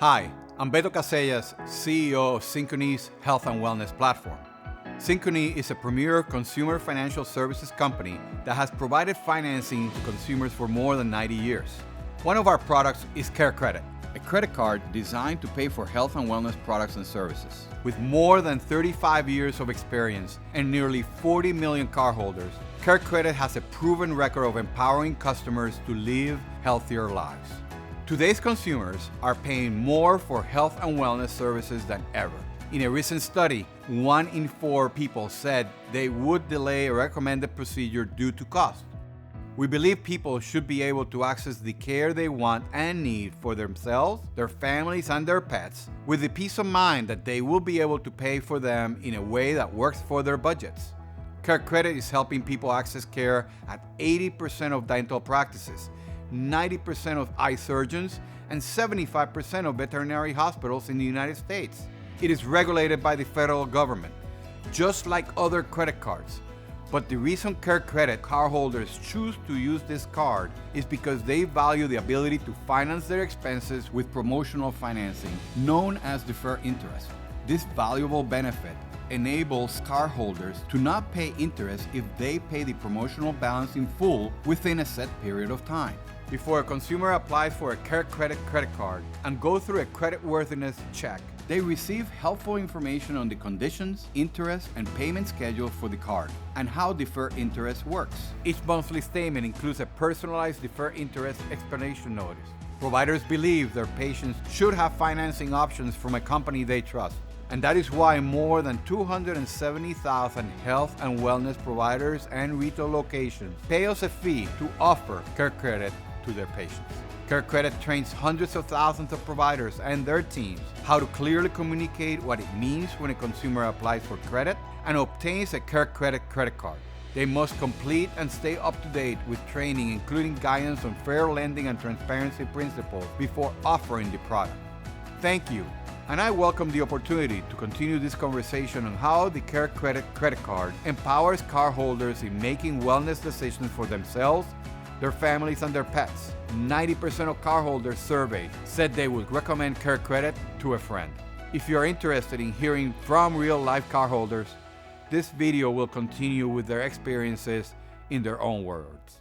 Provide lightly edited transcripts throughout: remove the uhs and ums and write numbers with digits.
Hi, I'm Beto Casellas, CEO of Synchrony's Health and Wellness platform. Synchrony is a premier consumer financial services company that has provided financing to consumers for more than 90 years. One of our products is CareCredit, a credit card designed to pay for health and wellness products and services. With more than 35 years of experience and nearly 40 million cardholders, CareCredit has a proven record of empowering customers to live healthier lives. Today's consumers are paying more for health and wellness services than ever. In a recent study, 1 in 4 people said they would delay a recommended procedure due to cost. We believe people should be able to access the care they want and need for themselves, their families, and their pets with the peace of mind that they will be able to pay for them in a way that works for their budgets. CareCredit is helping people access care at 80% of dental practices, 90% of eye surgeons, and 75% of veterinary hospitals in the United States. It is regulated by the federal government, just like other credit cards. But the reason CareCredit cardholders choose to use this card is because they value the ability to finance their expenses with promotional financing, known as deferred interest. This valuable benefit enables cardholders to not pay interest if they pay the promotional balance in full within a set period of time. Before a consumer applies for a CareCredit credit card and goes through a creditworthiness check, they receive helpful information on the conditions, interest, and payment schedule for the card, and how deferred interest works. Each monthly statement includes a personalized deferred interest explanation notice. Providers believe their patients should have financing options from a company they trust, and that is why more than 270,000 health and wellness providers and retail locations pay us a fee to offer CareCredit to their patients. CareCredit trains hundreds of thousands of providers and their teams how to clearly communicate what it means when a consumer applies for credit and obtains a CareCredit credit card. They must complete and stay up to date with training, including guidance on fair lending and transparency principles before offering the product. Thank you, and I welcome the opportunity to continue this conversation on how the CareCredit credit card empowers cardholders in making wellness decisions for themselves, their families, and their pets. 90% of cardholders surveyed said they would recommend CareCredit to a friend. If you're interested in hearing from real-life cardholders, this video will continue with their experiences in their own words.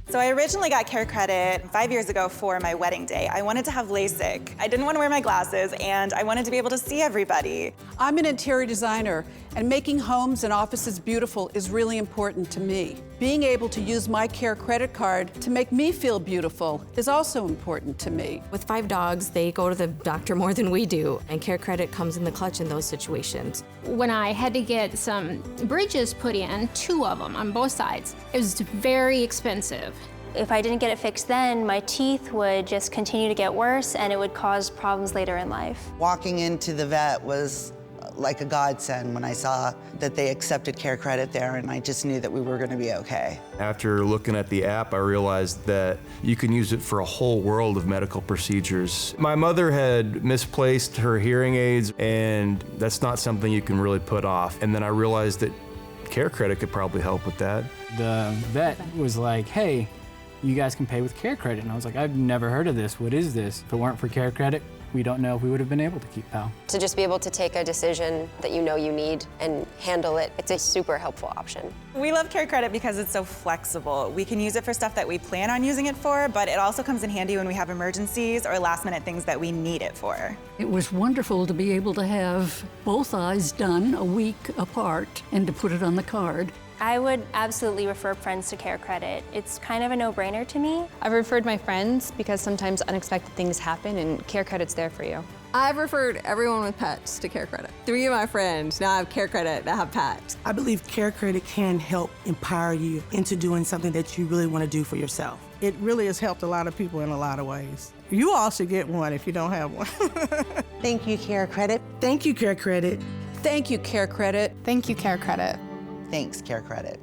So I originally got CareCredit 5 years ago for my wedding day. I wanted to have LASIK. I didn't want to wear my glasses, and I wanted to be able to see everybody. I'm an interior designer, and making homes and offices beautiful is really important to me. Being able to use my CareCredit card to make me feel beautiful is also important to me. With 5 dogs, they go to the doctor more than we do, and CareCredit comes in the clutch in those situations. When I had to get some bridges put in, 2 of them on both sides, it was very expensive. If I didn't get it fixed then, my teeth would just continue to get worse and it would cause problems later in life. Walking into the vet was like a godsend when I saw that they accepted CareCredit there, and I just knew that we were going to be okay. After looking at the app, I realized that you can use it for a whole world of medical procedures. My mother had misplaced her hearing aids, and that's not something you can really put off. And then I realized that CareCredit could probably help with that. The vet was like, hey, you guys can pay with CareCredit. And I was like, I've never heard of this. What is this? If it weren't for CareCredit, we don't know if we would have been able to keep PAL. To just be able to take a decision that you know you need and handle it, it's a super helpful option. We love CareCredit because it's so flexible. We can use it for stuff that we plan on using it for, but it also comes in handy when we have emergencies or last-minute things that we need it for. It was wonderful to be able to have both eyes done a week apart and to put it on the card. I would absolutely refer friends to CareCredit. It's kind of a no-brainer to me. I've referred my friends because sometimes unexpected things happen and CareCredit's there for you. I've referred everyone with pets to CareCredit. 3 of my friends now have CareCredit that have pets. I believe CareCredit can help empower you into doing something that you really want to do for yourself. It really has helped a lot of people in a lot of ways. You all should get one if you don't have one. Thank you, CareCredit. Thank you, CareCredit. Thank you, CareCredit. Thank you, CareCredit. Thanks, CareCredit.